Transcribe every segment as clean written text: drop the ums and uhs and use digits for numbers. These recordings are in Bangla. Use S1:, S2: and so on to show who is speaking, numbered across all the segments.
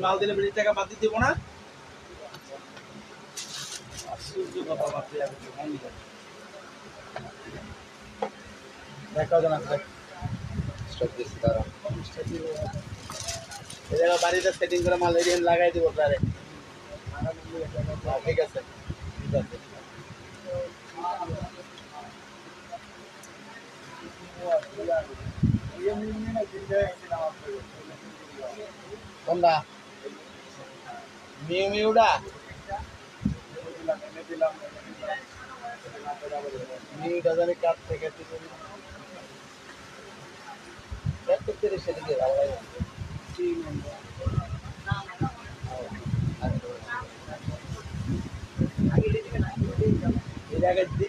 S1: মাল দিলে বেশি টাকা বাদ দিব না। আশ্চর্য কথা বাপরে, দেখা যায় না বাড়িতে সেটিং করে মাল এরিয়ান লাগাই দিব প্রায়। ঠিক আছে ঠিক আছে। কোনটা মিউ মিউটা মিউটা জানি কাট থেকে সেদিকে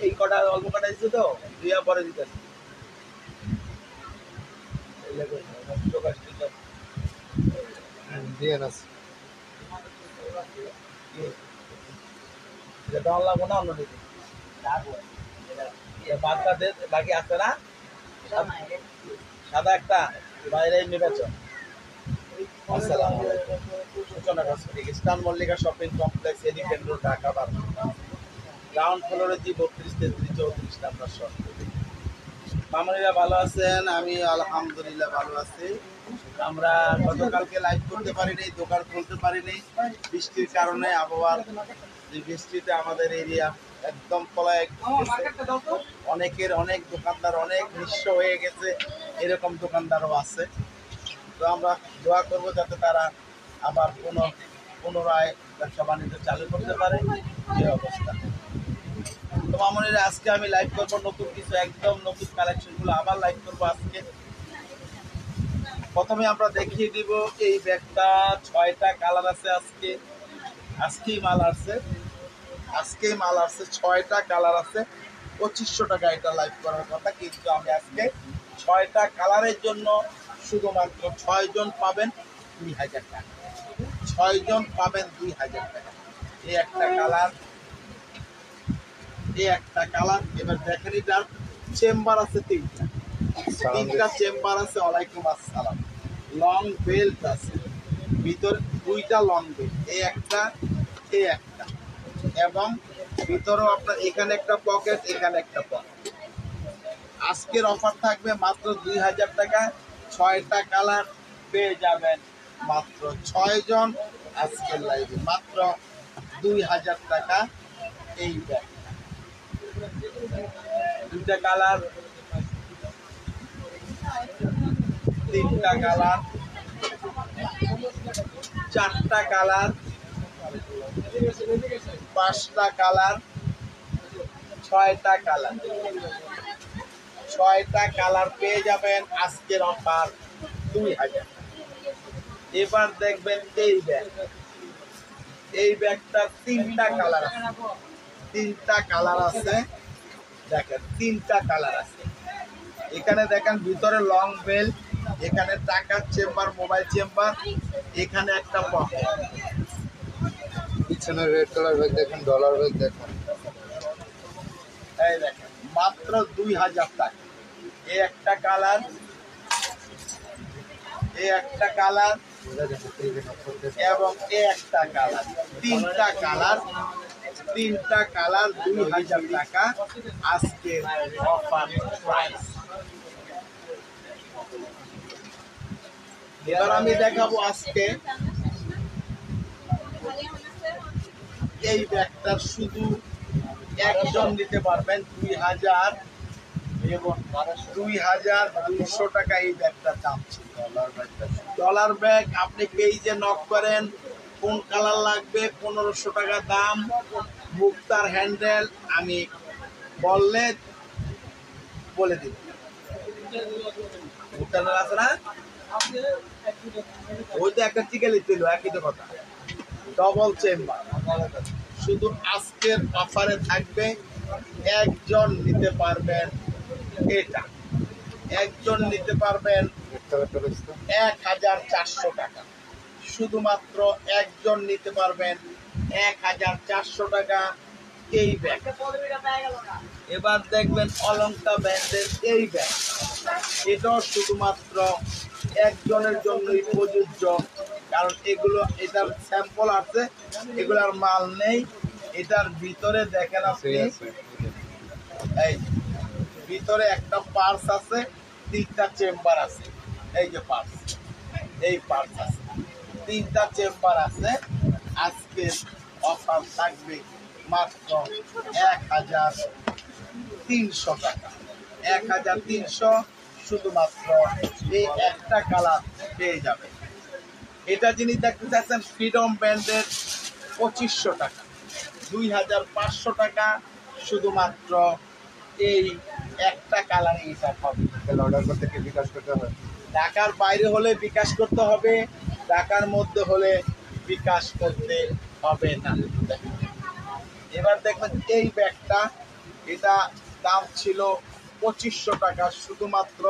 S1: এই কটা অল্প কটা দিচ্ছে তো দিয়া পরে দিতে দিয়ে না লাগবো না অন্য দিকে বাকি আছে না সাদা একটা বাইরে নির্বাচন। আসসালামু আলাইকুম। সূচনা cosmetic, eastern Mallika shopping complex, elephant road, Dhaka 12। Ground ফ্লোরে জি 32, 33, 34 নাম্বার শপ। মামুনিরা ভালো আছেন? আমি আলহামদুলিল্লাহ ভালো আছি। আমরা গতকালকে লাইভ করতে পারিনি, দোকান খুলতে পারিনি বৃষ্টির কারণে। আবহাওয়ার যে বৃষ্টিতে আমাদের এরিয়া একদম তলায়, অনেকের অনেক দোকানদার অনেক নিঃস্ব হয়ে গেছে, এরকম দোকানদারও আছে। তো আমরা দোয়া করবো যাতে তারা আবার পুনরায় ব্যবসা বাণিজ্য চালু করতে পারে এই অবস্থা। তো মামুনিরা আজকে আমি লাইভ করবো নতুন কিছু, একদম নতুন কালেকশনগুলো আবার লাইভ করবো আজকে। প্রথমে আমরা দেখিয়ে দিব এই ব্যাগটা 6টা কালার আছে। আজকেই মাল আসছে 6টা কালার আছে। 2500 টাকা এটা লাইভ করার কথা, কিন্তু আমি আজকে 6টা কালারের জন্য শুধুমাত্র 6 জন পাবেন 2000 টাকা। 6 জন পাবেন 2000 টাকা। এই একটা কালার, এবার দেখেন এটার চেম্বার আছে তিনটা চেম্বার আছে। ওয়ালাইকুম আসসালাম। লং বেল্ট আছে, ভিতর 2টা লং বেল্ট, এই একটা এবং ভিতরেও আপনার এখানে একটা পকেট, এখানে একটা পকেট। আজকের অফার থাকবে মাত্র 2000 টাকা। 6টা কালার পেয়ে যাবেন মাত্র 6 জন আজকের লাইভে, মাত্র 2000 টাকা। এই ব্যাগ 2টা কালার, 3টা কালার, 4টা কালার, 5টা কালার, 6টা কালার। 6টা কালার পেয়ে যাবেন আজকের অফার 2000। এবার দেখবেন এই ব্যাগটা 3টা কালার আছে। 3টা কালার আছে, দেখেন 3টা কালার আছে। এখানে দেখেন ভিতরে লং বেল্ট, এখানে টাকার চেম্বার, মোবাইল চেম্বার, এখানে একটা পকেট। পিছনে রেড কালার ব্যাগ দেখেন, ডলার ব্যাগ দেখেন। এই দেখেন মাত্র 2000 টাকা। এই একটা কালার এবং এই একটা কালার, 3টা কালার 2000 টাকা আজকের অফার প্রাইস। এবার আমি দেখাবো আজকে এই ব্যাগটা শুধু একজন নিতে পারবেন 2200 টাকা। এই ব্যাগটার দাম ছিল ডলার ব্যাগ। আপনি পেজে নক করেন কোন কালার লাগবে, 1500 টাকা দাম। মুক্তার হ্যান্ডেল আমি বলে দিব। মুক্তার আছে না, ওই তো একটা টিকে লিখতে একই তো কথা। ডবল চেম্বার, শুধু আজকের অফারে থাকবে একজন নিতে পারবেন। এটা একজন নিতে পারবেন 1400 টাকা। শুধুমাত্র একজন নিতে পারবেন 1400 টাকা এই ব্যাগ। এবার দেখবেন অলঙ্কা ব্র্যান্ডের এই ব্যাগ, এটাও শুধুমাত্র একজনের জন্যই প্রযোজ্য কারণ এগুলো এটার স্যাম্পল আছে, এগুলার মাল নেই। এটার ভিতরে দেখেন আপনি, এই ভিতরে একটা পার্স আছে, 3টা চেম্বার আছে। এই যে পার্স, এই পার্স আছে, 3টা চেম্বার আছে। আজকে অফার থাকবে মাত্র 1300 টাকা, 1300 শুধুমাত্র এই একটা কালার পেয়ে যাবে। এটা যিনি দেখতে চাচ্ছেন ফ্রিডম ব্র্যান্ডের 2500 টাকা, 2500 টাকা শুধুমাত্র এই একটা কালারে এটা পাবে।
S2: অর্ডার করতে কি বিকাশ করতে হবে?
S1: ঢাকার বাইরে হলে বিকাশ করতে হবে, ঢাকার মধ্যে হলে বিকাশ করতে হবে না। এবার দেখবেন এই ব্যাগটা, এটা দাম ছিল 2500 টাকা শুধুমাত্র।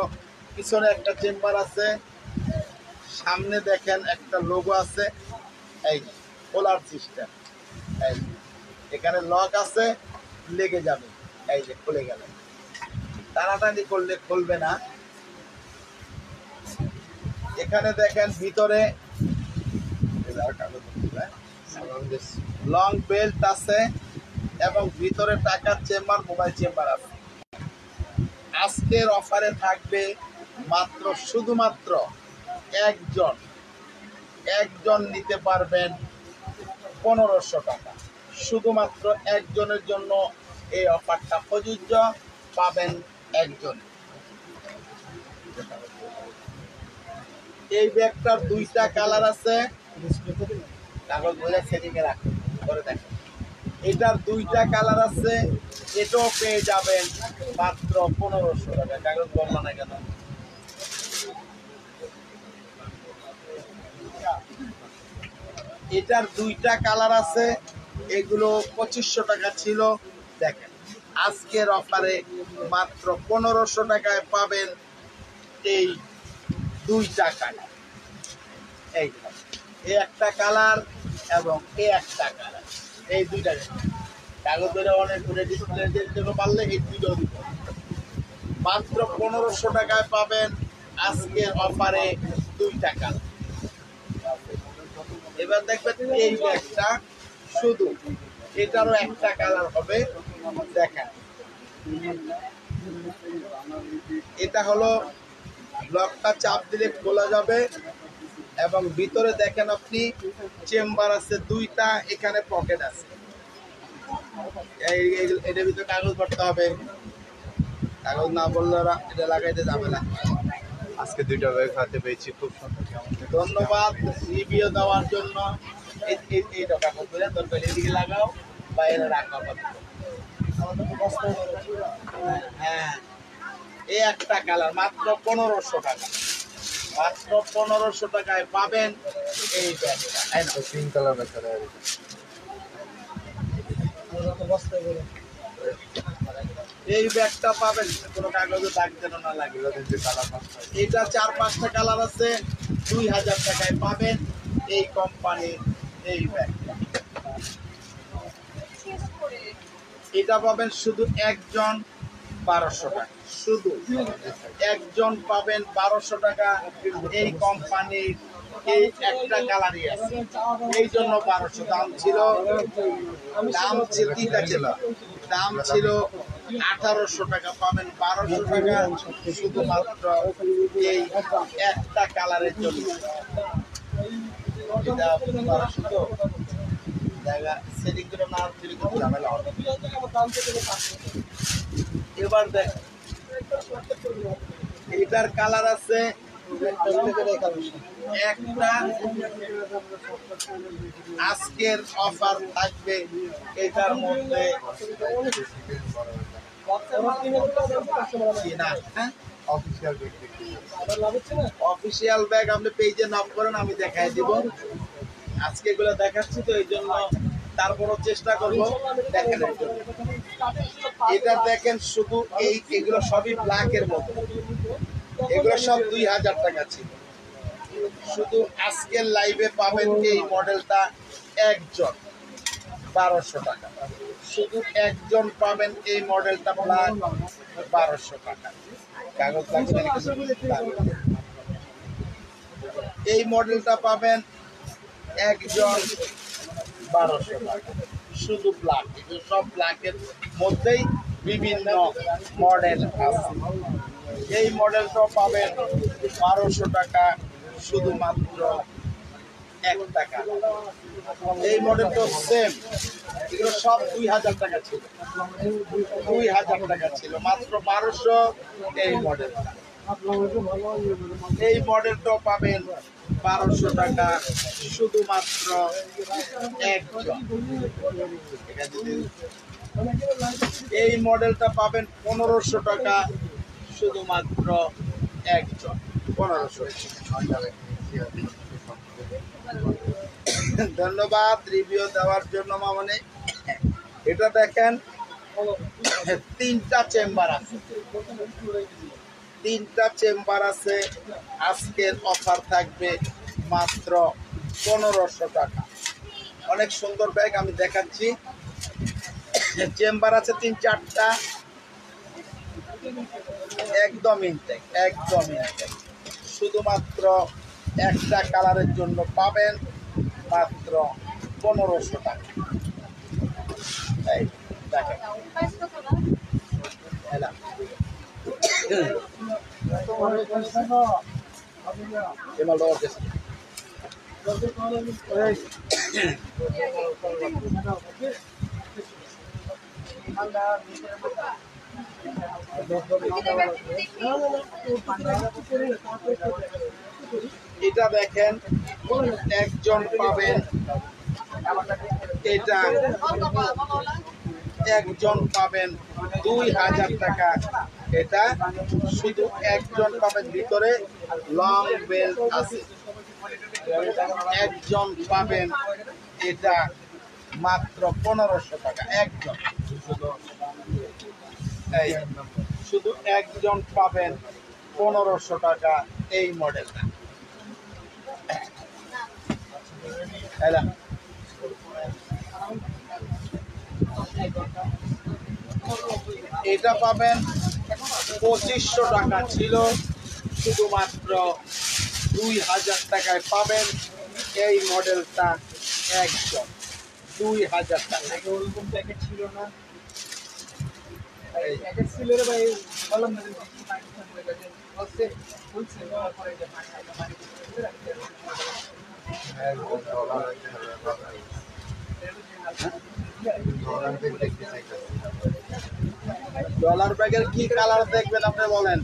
S1: পিছনে একটা চেম্বার আছে, সামনে দেখেন একটা লোগো আছে, এই খোলার সিস্টেম, এই এখানে লক আছে, লেগে যাবে, এই যে খুলে গেল। টানাটানি করলে খুলবে না। এখানে দেখেন ভিতরে লং বেল্ট আছে এবং ভিতরে টাকার চেম্বার, মোবাইল চেম্বার আছে। আজকের অফারে থাকবে মাত্র শুধুমাত্র একজন নিতে পারবেন 1500 টাকা। শুধুমাত্র একজনের জন্য এই অফারটা প্রযোজ্য, পাবেন একজন। এই ব্যাগটার 2টা কালার আছে, কাগজ বলে সেটিংয়ে রাখুন করে দেখেন। এটার 2টা কালার আছে, এটাও পেয়ে যাবেন মাত্র 1500 টাকা। কাগজ বললো না কেন? এটার 2টা কালার আছে, এগুলো 2500 টাকা ছিল। দেখেন আজকের অফারে মাত্র 1500 টাকায় পাবেন এই 2টা কালার। এই একটা কালার এবং এই একটা কালার, এই 2টা কাগজ ধরে অনেক করে ডিসপ্লে দিতে পারলে এই 2টাও দিব। মাত্র 1500 টাকায় পাবেন আজকের অফারে 2টা কালার। এবার দেখবেন এই ব্যাগটা শুধু, এটারও একটা কালার হবে। দেখেন এটা হলো লকটা চাপ দিলে খোলা যাবে এবং ভিতরে দেখেন আপনি চেম্বার আছে 2টা, এখানে পকেট আছে। এটার ভিতরে কাগজ ভরতে হবে, কাগজ না বললে এটা লাগাইতে যাবে না।
S2: আজকে 2টা ব্যাগ হাতে পেয়েছি, খুব সুন্দর।
S1: ধন্যবাদ রিভিউ দেওয়ার জন্য। এই কাগজ ধরে তোর এদিকে লাগাও, বাইরে রাখা হবে। হ্যাঁ, এই একটা কালার মাত্র 1500 টাকা, মাত্র 1500 টাকায় পাবেন এই ব্যাগটা।
S2: Pink colour bag.
S1: এই ব্যাগটা পাবেন, কোনো কাগজে দাগ যেন না লাগে। এটা 4-5টা কালার আছে, 2000 টাকায় পাবেন এই কোম্পানির এই ব্যাগটা। এটা পাবেন শুধু একজন 1200 টাকা, শুধু একজন পাবেন 1200 টাকা। এই কোম্পানির এই একটা কালারই আছে, এই জন্য 1200 দাম ছিল। দাম ছিল 1800 টাকা, পাবেন 1200 টাকা শুধুমাত্র এই একটা কালারের জন্য। এটা 1200 তো জায়গা সেটিং করে না দিলে খুব ঝামেলা হবে। এবার দেখ এটার কালার আছে একটা। আজকের অফার থাকবে এটার মধ্যে অফিসিয়াল ব্যাগ আপনি পেজে নাম করেন, আমি দেখাই দিব। আজকে এগুলো দেখাচ্ছি তো এই জন্য, তারপরও চেষ্টা করবো দেখানোর জন্য। এটা দেখেন শুধু এগুলো সবই ব্ল্যাকের মতো, এগুলো সব 2000 টাকা ছিল। শুধু আজকের লাইভে পাবেন এই মডেলটা একজন 1200 টাকা, শুধু একজন পাবেন এই মডেলটা ব্ল্যাক 1200 টাকা। কাগজ লাগবে, এই মডেলটা পাবেন একজন 1200 টাকা, শুধু ব্ল্যাক। এগুলো সব ব্ল্যাকের মধ্যেই বিভিন্ন মডেল আছে। এই মডেলটাও পাবেন 1200 টাকা, শুধুমাত্র 1 টাকা। এই মডেলটা সেম, এগুলো সব 2000 টাকা ছিল, 2000 টাকা ছিল, মাত্র 1200 এই মডেলটা। এই মডেলটাও পাবেন 1200 টাকা, শুধুমাত্র একজন। এই মডেলটা পাবেন 1500 টাকা, শুধুমাত্র একজন। 1500। ধন্যবাদ রিভিউ দেওয়ার জন্য মামনি। এটা দেখেন, 3টা চেম্বার আছে, 3টা চেম্বার আছে। আজকের অফার থাকবে মাত্র 1500 টাকা। অনেক সুন্দর ব্যাগ, আমি দেখাচ্ছি। চেম্বার আছে 3-4টা, একদম ইনটেক, একদম ইনটেক। শুধুমাত্র একটা কালারের জন্য পাবেন মাত্র 1500 টাকা। এই দেখেন, এলাম। এমাল ওর কাছে। এটা দেখেন, একজন পাবেন, এটা একজন পাবেন 2000 টাকা। এটা শুধু একজন পাবেন, ভিতরে লং বেল্ট আছে। একজন পাবেন, এটা মাত্র 1500 টাকা একজন। এই শুধু একজন পাবেন 1500 টাকা এই মডেলটা। এটা পাবেন 2500 টাকা ছিল, শুধুমাত্র 2000 টাকায় পাবেন এই মডেলটা একজন। 2000 টাকা। ছিল না, ডলার ব্যাগের কি কালার দেখবেন আপনি বলেন?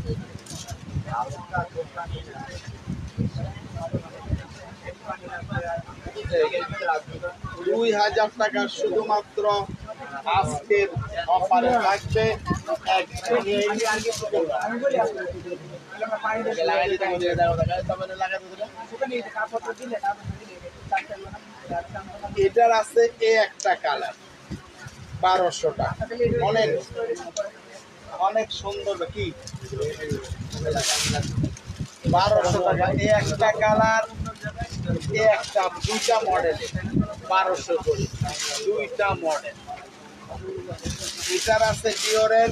S1: 2000 টাকা শুধুমাত্র আজকের অফারে থাকবে। এটার আছে একটা কালার 1200 টাকা, অনেক অনেক সুন্দর। কি 1200 টাকা একটা কালার, একটা 2টা মডেল, 1200 করে 2টা মডেল। এটার আছে ডিওরের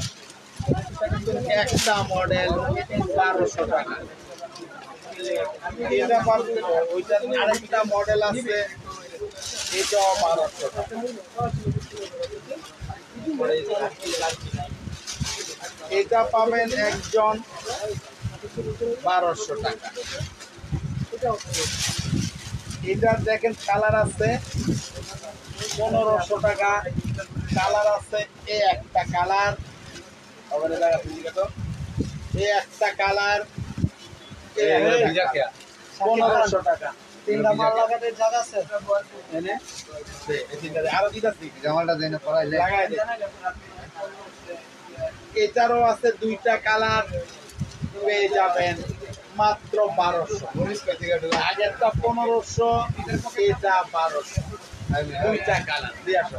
S1: একটা মডেল 1200 টাকা। এটা ওইটার আরেকটা মডেল আছে, এটাও 1200 টাকা। এটা পাবেন একজন 1200 টাকা। এটা দেখেন কালার আছে 1500 টাকা, কালার আছে একটা কালার, একটা কালার 1500 টাকা। এটারও আছে 2টা কালার, পেয়ে যাবেন মাত্র 1200। আগেরটা 1500, এটা 1200। 2টা কালার দিয়ে আসো।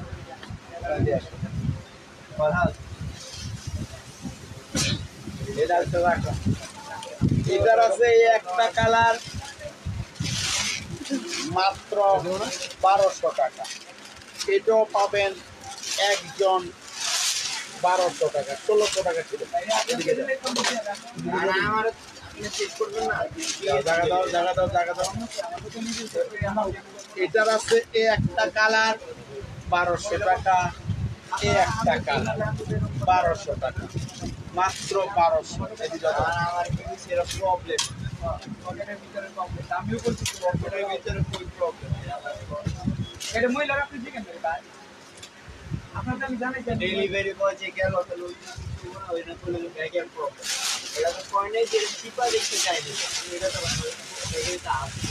S1: এটার আছে একটা কালার, মাত্র 1200 টাকা। এটাও পাবেন একজন 1200 টাকা। 1600 টাকা ছিল। জায়গা দাও জায়গা দাও জায়গা দাও। এটার আছে এ একটা কালার 1200 টাকা, এ একটা কালার 1200 টাকা, মাত্র 1200। এদিকে দাও। প্রবলেম আমিও করতেছি ভিতরে কই প্রবলেম এটা মহিলারা আপনি দেখেন ভাই আপনার আমি জানাই ডেলিভারি বয় যে গেল তাহলে ওই ওইটা তুলে ব্যাগের প্রবলেম এটা তো কয় নাই যে টিপা দেখতে চাইনি এটা তো এটা আসছে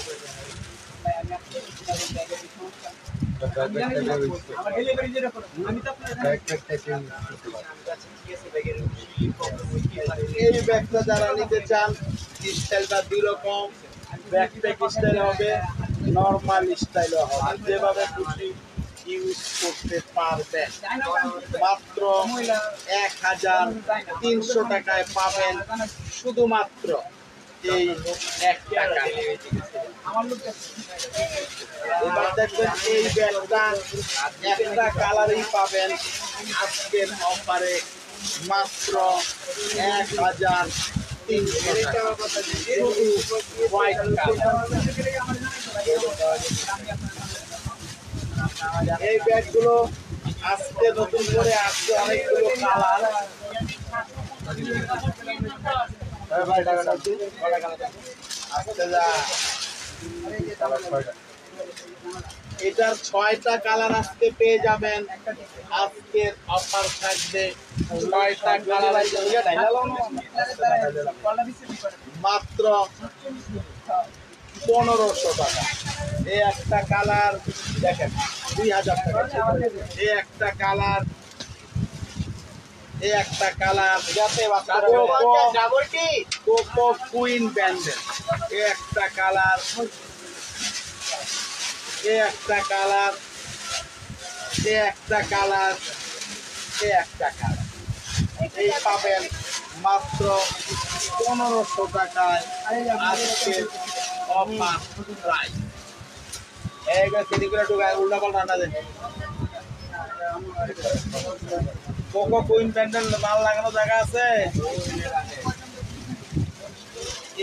S1: ভাই আমি আপনাকে ব্যাগের সমস্যা আমার ডেলিভারি যেটা করব আমি তো আপনার এই ব্যাগটা যারা নিতে চান স্টাইলটা দুই রকম, ব্যাকপ্যাক স্টাইল হবে, নরমাল স্টাইলও হবে, যেভাবে খুশি ইউজ করতে পারবেন। মাত্র 1300 টাকায় পাবেন শুধুমাত্র এই একটা কালার। এবার দেখবেন এই ব্যাগটা একটা কালারই পাবেন আজকের অফারে মাত্র 1300 টাকা, শুধু হোয়াইট কালার। এই ব্যাগগুলো আজকে নতুন করে আসছে অনেকগুলো কালার। এটার 6টা কালার আজকে পেয়ে যাবেন। আজকের অফার থাকবে 6টা কালার মাত্র 1500 টাকা। এই একটা কালার দেখেন 2000 টাকা। এই একটা কালার, এই একটা কালার কোকো কুইন ব্যান্ডেল, এই একটা কালার, এই একটা কালার, এই একটা কালার, এই একটা কালার। এই পাবেন মাত্র 1500 টাকায় আজকে অফার প্রাইস। উল্টা পাল্টা না দেন। কোকো কুইন প্যান্ডেল মাল লাগানো জায়গা আছে।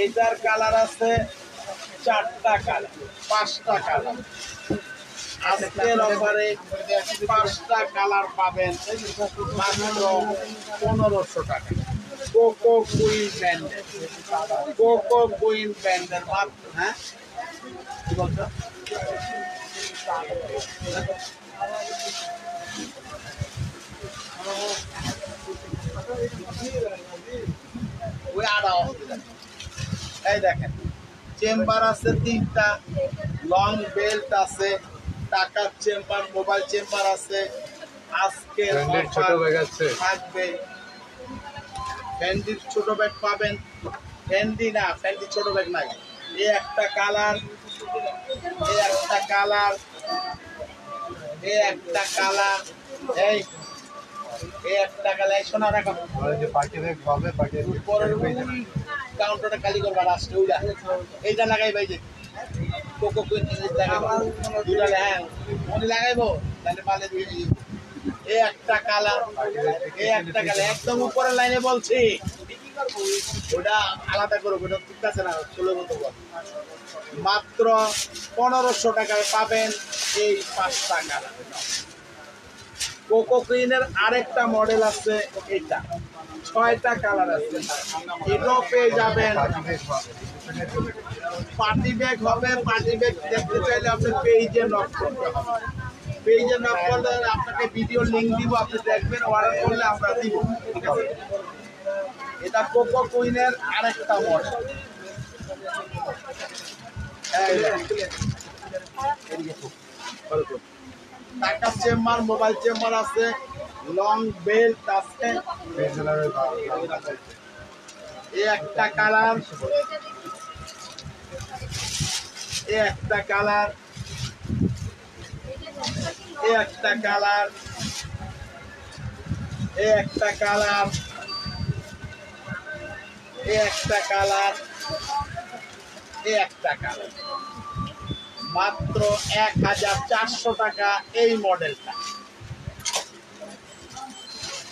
S1: এটার কালার আছে 4টা কালার, 5টা কালার। আজকের অফারে 5টা কালার পাবেন মাত্র 1500 টাকা। Cocoa queen pandal, cocoa queen pandal মাত্র। হ্যাঁ কি বলছো? এই দেখেন চেম্বার আছে 3টা, লং বেল্ট আছে, টাকার চেম্বার, মোবাইল চেম্বার আছে। আজকে
S2: ছোট ব্যাগ আছে
S1: থাকবে ফ্যান্ডির ছোট ব্যাগ পাবেন। ফ্যান্ডি না, ফ্যান্ডি ছোট ব্যাগ নাই। এই একটা কালার, এই একটা কালার, এই একটা কালার, এই একটা কালার। শোনা রাখো
S2: যে পার্টি ব্যাগ হবে, পার্টি
S1: পরের কাউন্টারটা খালি করবা লাস্টে ওইটা এইটা লাগাই ভাই যে কোকো কুইন লাগাইবো দুটা। হ্যাঁ উনি লাগাইবো তাহলে পালে এই একটা কালার, এই একটা কালার একদম উপরের লাইনে বলছি ওটা আলাদা করবো, ওটা ঠিক আছে না? 16 মতো মাত্র 1500 টাকায় পাবেন এই 5টা কালার। কোকো কুইনের আরেকটা মডেল আছে, এটা 6টা কালার আছে, এটাও পেয়ে যাবেন। পার্টি ব্যাগ হবে। পার্টি ব্যাগ দেখতে চাইলে আপনার পেজে নক করতে হবে। পেজে নক করলে আপনাকে ভিডিও লিংক দিব, আপনি দেখবেন, অর্ডার করলে আমরা দিব। ঠিক আছে? এটা কোকো কুইনের আরেকটা মডেল। টাকার চেম্বার, মোবাইল চেম্বার আছে, লং বেল্ট আছে। এই একটা কালার, এই একটা কালার, এই একটা কালার, এই একটা কালার, এই একটা কালার, এই একটা কালার। মাত্র 1400 টাকা এই মডেলটা।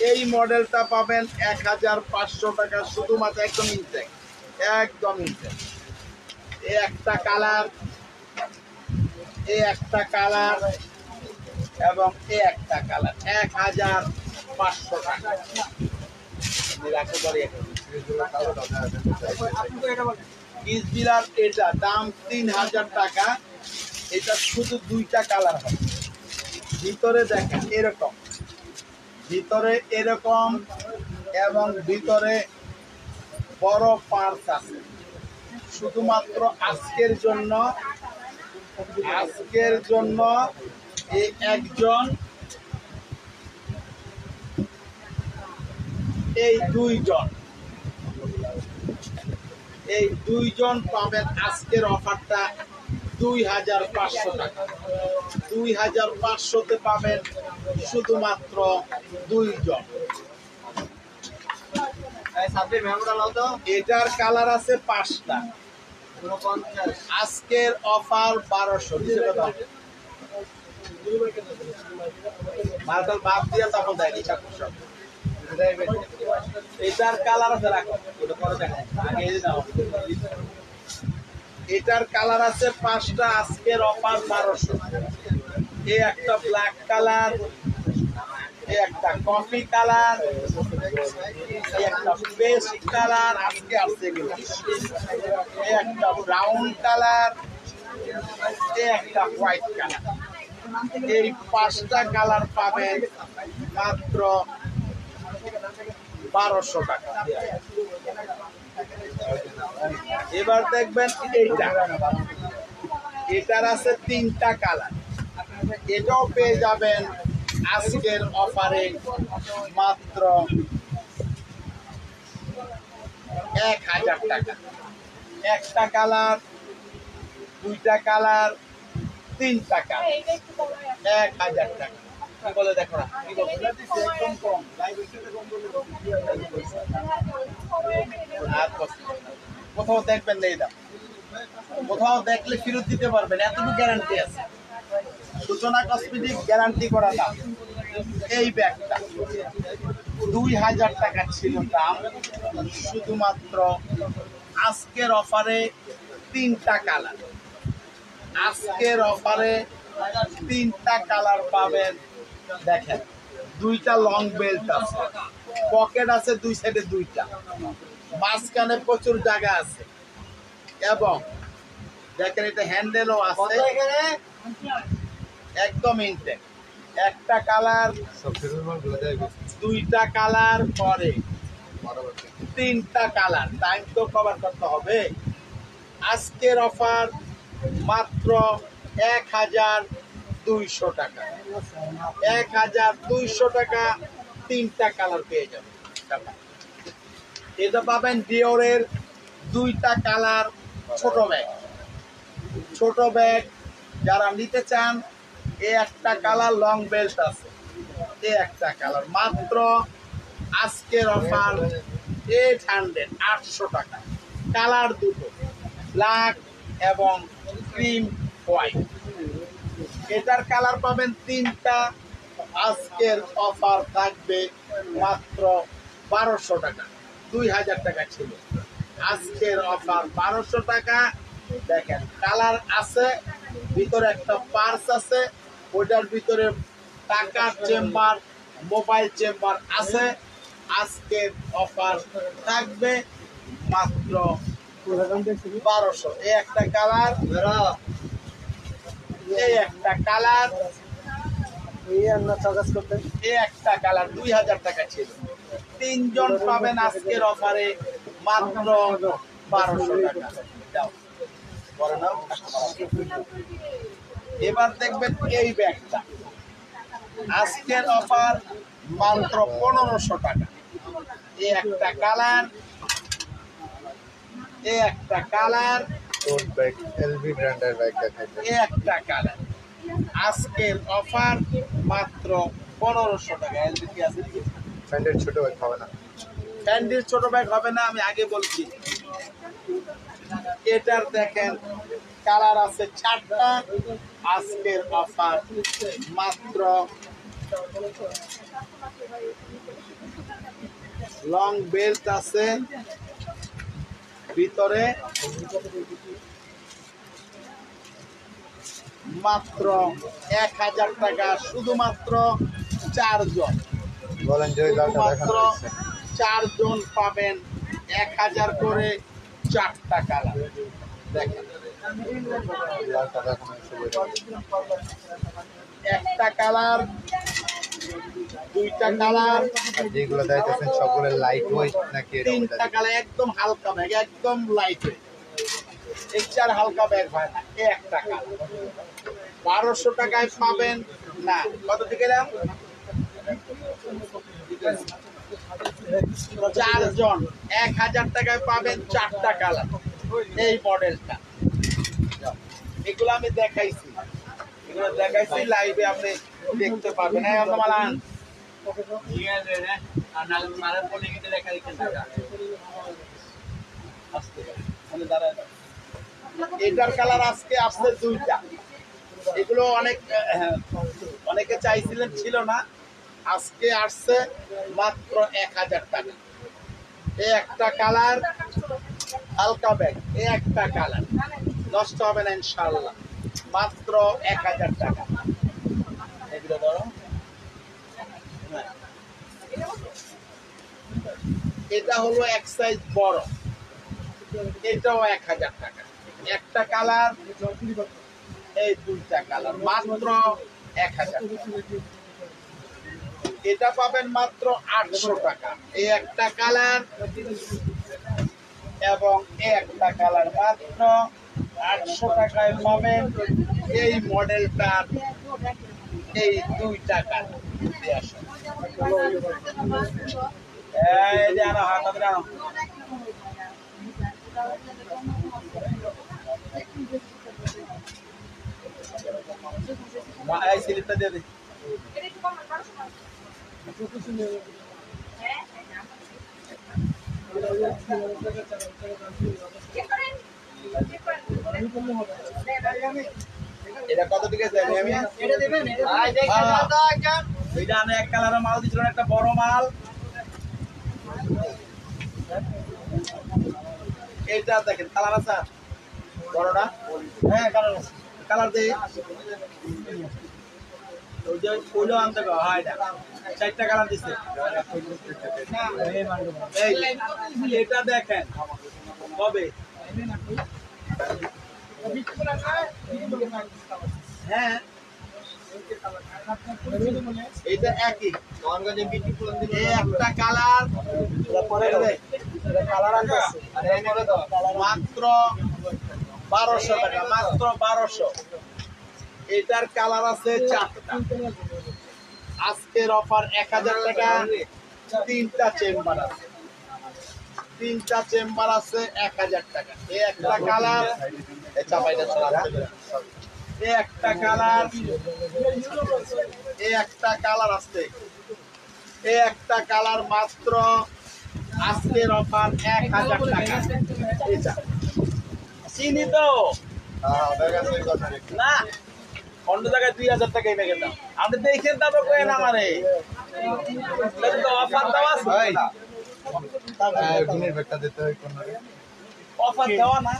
S1: এই মডেলটা পাবেন 1500 টাকা শুধুমাত্র, একদম ইনটেক একদম এই একটা কালার, এই একটা কালার এবং এই একটা কালার 1500 টাকা। ইসবিলার এটা দাম 3000 টাকা। এটা শুধু দুইটা কালার হবে। ভিতরে দেখেন এরকম, ভিতরে এরকম এবং ভিতরে বড় পার্স আছে। শুধুমাত্র আজকের জন্য এই একজন, এই দুইজন পাবেন আজকের অফারটা 2500 টাকা। 2500-তে পাবেন শুধুমাত্র দুইজন। এটার কালার আছে 5টা। আজকের অফার 1200। মার্বেল বাদ দিয়ে তখন দেয় এটার কালার আছে, রাখো এটার কালার আছে 5টা। আজকের অফার 1200। এই একটা ব্ল্যাক কালার, এই একটা কফি কালার, এই একটা পেস্ট কালার, আজকে আসছে এগুলো। এই একটা ব্রাউন কালার, এই একটা হোয়াইট কালার। এই 5টা কালার পাবেন মাত্র 1200 টাকা। এবার দেখবেন এইটা, এটার আছে 3টা কালার। এটাও পেয়ে যাবেন আজকের অফারে মাত্র 1000 টাকা। একটা কালার, দুইটা কালার, 3টা কালার, 1000 টাকা। কি বলে দেখো না, কি বলে একদম কম। কোথাও দেখবেন না এই দাম, কোথাও দেখলে ফেরত দিতে পারবেন, এতটুকু গ্যারান্টি আছে। সূচনা কসমেটিক গ্যারান্টি করা দাম। এই ব্যাগটা 2000 টাকা ছিল দাম, শুধুমাত্র আজকের অফারে 3টা কালার। আজকের অফারে 3টা কালার পাবেন। দেখেন 2টা লং বেল্ট আছে, পকেট আছে 2 সাইডে 2টা, মাঝখানে প্রচুর জায়গা আছে এবং দেখেন এটা হ্যান্ডেলও আছে, একদম ইনটেক। একটা কালার, 2টা কালার পরে 3টা কালার। টাইম তো কভার করতে হবে। আজকের অফার মাত্র 1200 টাকা। 1200 টাকা 3টা কালার পেয়ে যাবেন। এটা পাবেন ডিওরের 2টা কালার ছোট ব্যাগ। ছোট ব্যাগ যারা নিতে চান, এই একটা কালার লং বেল্ট আছে, এই একটা কালার মাত্র আজকের অফার 800 টাকা। কালার দুটো, ব্ল্যাক এবং ক্রিম হোয়াইট। এটার কালার পাবেন 3টা। আজকের অফার থাকবে মাত্র 1200 টাকা। 2000 টাকা ছিল, আজকের অফার 1200 টাকা। দেখেন কালার আছে, ভিতরে একটা পার্স আছে, ওইটার ভিতরে টাকার চেম্বার, মোবাইল চেম্বার আছে। আজকের অফার থাকবে মাত্র 1200। এই একটা কালার, এই একটা কালার, এই একটা কালার 2000 টাকা ছিল। 3জন পাবেন আজকের অফারে মাত্র 1200 টাকা। এবার দেখবেন এই ব্যাগটা, আজকের অফার মাত্র 1500 টাকা। এই একটা কালার, এই একটা কালার,
S2: এলভি ব্র্যান্ডের ব্যাগ দেখাইতে।
S1: এই একটা কালার। আজকের অফার মাত্র 1500 টাকা। এলবি আছে,
S2: ব্র্যান্ডের ছোট ব্যাগ হবে না,
S1: ক্যান্ডির ছোট ব্যাগ হবে না, আমি আগে বলছি। এটার দেখেন কালার আছে 4টা। আজকের অফার মাত্র লং বেল্ট আছে, ভিতরে মাত্র 1000 টাকা, শুধুমাত্র 4 জন,
S2: বলেন যে ওই লালটা
S1: মাত্র
S2: দেখানো হয়েছে
S1: 4 জন পাবেন 1000 করে 4টা কালার। দেখেন
S2: লালটা দেখানো হয়েছে বইটা।
S1: একটা কালার, দুইটা কালার,
S2: আর যেগুলো দেখাচ্ছেন সবগুলো লাইট ওয়েট নাকি এরকম
S1: তিনটা কালার, একদম হালকা ব্যাগ, একদম লাইট ওয়েট, এর চার হালকা ব্যাগ হয় না। এই একটা কালার 1200 টাকায় পাবেন না, কত থেকে দাম? 4 জন 1000 টাকায় পাবেন 4টা কালার। এই মডেলটা, এগুলো আমি দেখাইছি, এগুলো দেখাইছি লাইভে, আপনি দেখতে পারবেন। এই মালান এটার কালার আজকে আসছে 2টা। এগুলো অনেকে চাইছিলেন, ছিল না, আজকে আসছে মাত্র 1000 টাকা। এই একটা কালার হালকা ব্যাগ, এই একটা কালার নষ্ট হবে না ইনশাআল্লাহ, মাত্র 1000 টাকা। এগুলো ধরো, এটা হলো এক সাইজ বড়, এটাও 1000 টাকা। একটা কালার, এই 2টা কালার, মাত্র 1000 টাকা। এটা পাবেন মাত্র 800 টাকা। এই একটা কালার এবং এই একটা কালার, মাত্র 800 টাকায় পাবেন এই মডেলটার এই 2টা কালার। এই যে আনো, হাত ধরে আনো। এই স্লিপটা দিয়ে দে। এটা কত দিকে যাবে? আমি এটা দেবেন, এটা আমি এক কালারের মাল দিছিলাম, একটা বড় মাল। এটা দেখেন কালার আছে বড়টা, হ্যাঁ কালার আছে, কালার দেই। ওই যে কইলো আনতে গো, হ্যাঁ এটা 4টা কালার দিছে। এই এটা দেখেন কবে, হ্যাঁ এটা একই এই একটা কালার, মাত্র 1200 টাকা, মাত্র 1200। এটার কালার আছে 4টা। আজকের অফার 1000 টাকা, 3টা চেম্বার আছে, 3টা চেম্বার আছে 1000 টাকা। এই একটা কালার, এই চাপাইটা ছড়াচ্ছে, এই একটা কালার, এই একটা কালার আছে, এই একটা কালার, মাত্র আজকের অফার 1000 টাকা। এটা চিনি তো না, অন্য জায়গায় 2000 টাকা এনে গেলাম, আপনি দেখেন তারপর কেন আমারে অফার দেওয়া আছে,
S2: ঘুমের ব্যাগটা দিতে হয় কোন
S1: অফার দেওয়া না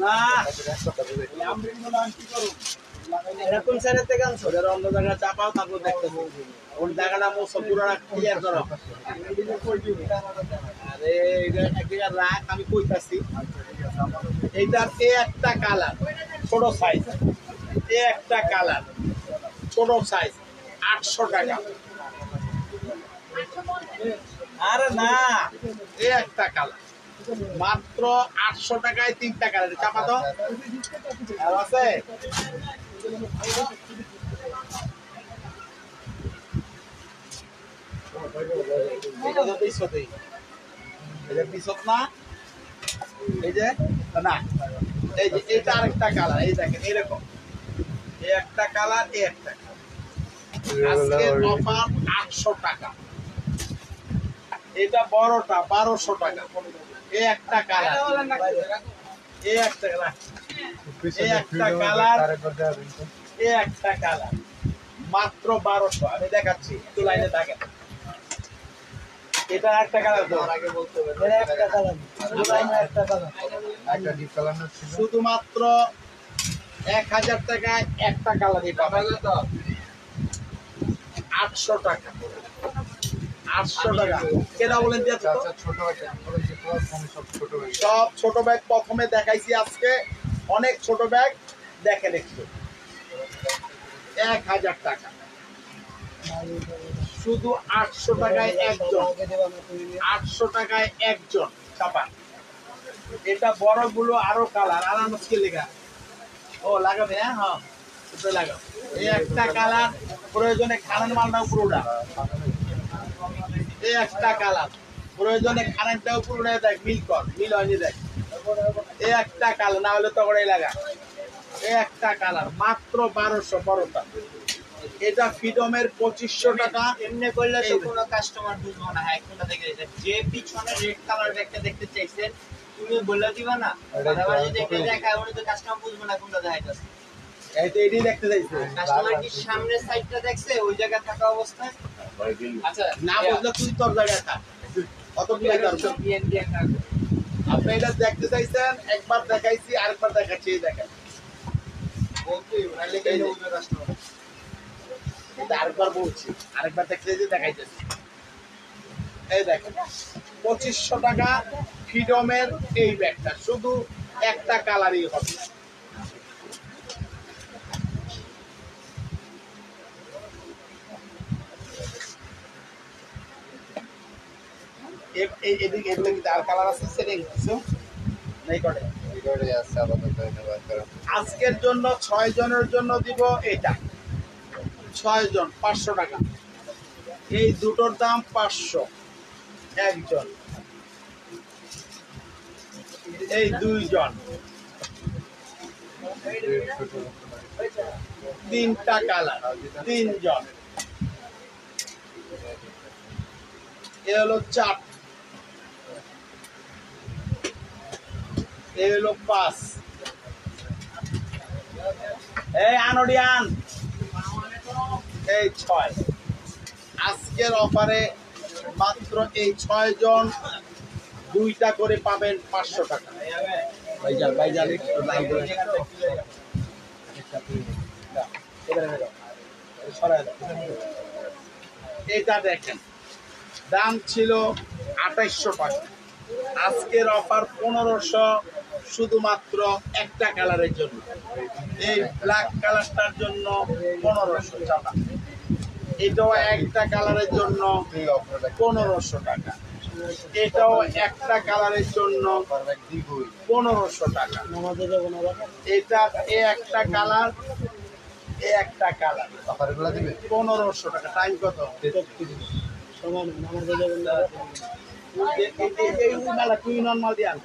S1: না, এরকম সাইডের থেকে আনছো, অন্য জায়গায় চাপাও, তারপর দেখতেছো ওর জায়গাটা মোসব পুরোটা ক্লিয়ার করো। আরে এটা একটা রাখ, আমি কইতাছি। এইটার এই একটা কালার ছোট সাইজ, এই একটা কালার ছোট সাইজ 800 টাকা। আরে না, এই একটা কালার মাত্র 800 টাকায় 3টা কালার। চাপা তো আর আছে, এটা তো 200 এটা 200 না, এই যে না, এই যে এটা আরেকটা কালার, এই দেখেন এরকম, এই একটা কালার, এই একটা কালার। আজকের অফার 800 টাকা। এটা বড়টা 1200 টাকা। এই একটা কালার, এই একটা কালার, এই একটা কালার, এই একটা কালার, মাত্র 1200। আমি দেখাচ্ছি, একটু লাইনে থাকেন। এটা একটা কালার তো
S2: আগে বলতে হবে
S3: এর একটা কালার একটা কালার
S2: একটা ডিপ কালার ছিল
S1: শুধুমাত্র 1000 টাকায় একটা কালারই পাবেন। 800 টাকা, 800 টাকা। কেনা বলেন দিয়ে তো?
S2: আচ্ছা ছোট আছে ওই যে ক্লাস কম সব ছোট হয়ে গেছে।
S1: সব ছোট ব্যাগ প্রথমে দেখাইছি, আজকে অনেক ছোট ব্যাগ দেখেন একটু। 1000 টাকা, শুধু 800 টাকায় একজন, 800 টাকায় একজন চাপা। এটা বড়গুলো আরো কালার আর মুশকিল লেখা। ও লাগাবে, হ্যাঁ হ্যাঁ এটা লাগাও। এই একটা কালার, প্রয়োজনে খানার মালটাও পুরোটা। এই একটা কালার, প্রয়োজনে খানারটাও পুরোটা দেখ, মিল কর, মিল হয়নি দেখ। এই একটা কালার, না হলে তো করে লাগা। এই একটা কালার মাত্র 1200 বড়টা। এটা ফ্রিডমের 2500 টাকা।
S3: এমনি করলে তো কোনো কাস্টমার বুঝবো না। হ্যাঁ কোনটা দেখে যে পিছনে রেড কালার ব্যাগটা দেখতে চাইছেন তুমি বলে দিবা না, আবার যদি দেখে দেখায় উনি তো কাস্টমার বুঝবো না কোনটা দেখাইতেছে।
S1: এই তো এটাই দেখতে চাইছে।
S3: কাস্টমার কি সামনের সাইডটা দেখছে ওই জায়গা থাকা অবস্থায়? আচ্ছা
S1: না বুঝলে তুই তোর জায়গায় থাক, অত কি লাগে আর? আপনি এটা দেখতে চাইছেন, একবার দেখাইছি, আরেকবার দেখাচ্ছি, এই দেখেন। এটা আরেকবার বলছি, আরেকবার দেখতে চাইছি, দেখাইতেছি। এই দেখেন 2500 টাকা ফ্রিডমের এই ব্যাগটা, শুধু একটা কালারই হবে। এদিকে এগুলো কিন্তু আর কালার আছে, সেটিং কিছু নেই করে।
S2: ভিডিওতে আছে আপাতত ধন্যবাদ করো
S1: আজকের জন্য 6 জনের জন্য দিব এটা, 6 জন 500 টাকা। এই দুটোর দাম 500 একজন। এই 2 জন,
S2: ছোট
S1: 3টা কালার, 3 জন। এ হলো 4, এ হলো 5, এই আনোডিয়ান, এই 6। আজকের অফারে মাত্র এই 6 জন 2টা করে পাবেন 500 টাকা। ভাইজান ভাইজান একটু লাইন করে এটা দেখেন, দাম ছিল 2800 টাকা, আজকের অফার 1500, শুধুমাত্র একটা কালারের জন্য। এই ব্ল্যাক কালারটার জন্য 1500 টাকা, এটাও একটা কালারের জন্য 1500 টাকা, এটাও একটা কালারের জন্য 1500 টাকা। এটা এ একটা কালার, এ একটা কালার,
S2: অফারগুলো দিবে
S1: 1500 টাকা। টাইম কত? এই মালা তুই নর্মাল দিয়ে আন,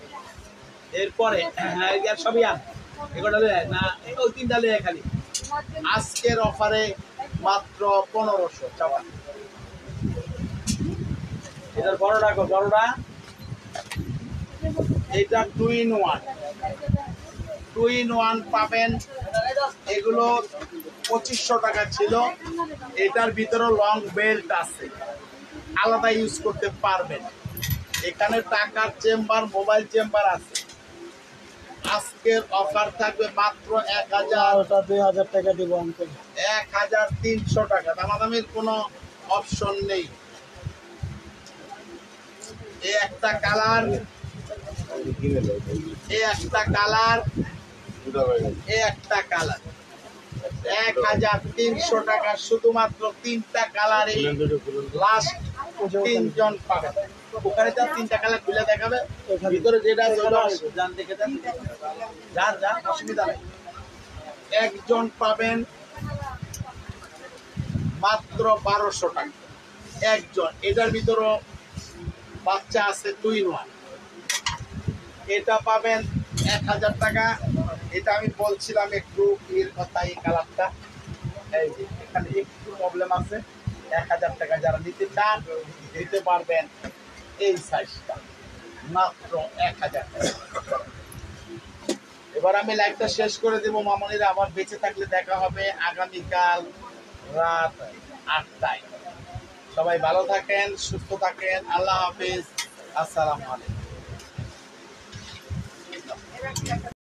S1: এরপরে সবই আন, এগুলো না ওই 3টা লে খালি। আজকের অফারে মাত্র 1500 টাকা। এটার বড়টা কো, বড়টা এটা 2 in 1, 2 in 1 পাবেন। এগুলো 2500 টাকা ছিল। এটার ভিতরে লং বেল্ট আছে, আলাদা ইউজ করতে পারবেন। এখানে টাকার চেম্বার, মোবাইল চেম্বার আছে। আজকের অফার থাকবে মাত্র
S3: 2000 টাকা দিব আঙ্কেল।
S1: 1300 টাকা। দামাদামির কোনো অপশন নেই। এই একটা কালার, এই একটা কালার, এই একটা কালার, 1300 টাকা, শুধুমাত্র 3টা কালারই লাস্ট 3 জন পাবেন। ওখানে যা 3টা কালার খুলে দেখাবে, ভিতরে যেটা যান দেখে যান, যান যান, অসুবিধা নেই। একজন পাবেন মাত্র 1200 টাকা একজন। এটার ভিতরে বাচ্চা আছে 2 in 1, এটা পাবেন 1000 টাকা। এটা আমি বলছিলাম একটু এর কথা, এই কালারটা এই যে এখানে একটু প্রবলেম আছে। 1000 টাকা যারা নিতে চান নিতে পারবেন। এই সাইজটা মাত্র 1000 টাকা। এবার আমি লাইভটা শেষ করে দেবো মামনিরা, আবার বেঁচে থাকলে দেখা হবে আগামীকাল রাত 8টায়। সবাই ভালো থাকেন, সুস্থ থাকেন। আল্লাহ হাফিজ। আসসালামু আলাইকুম।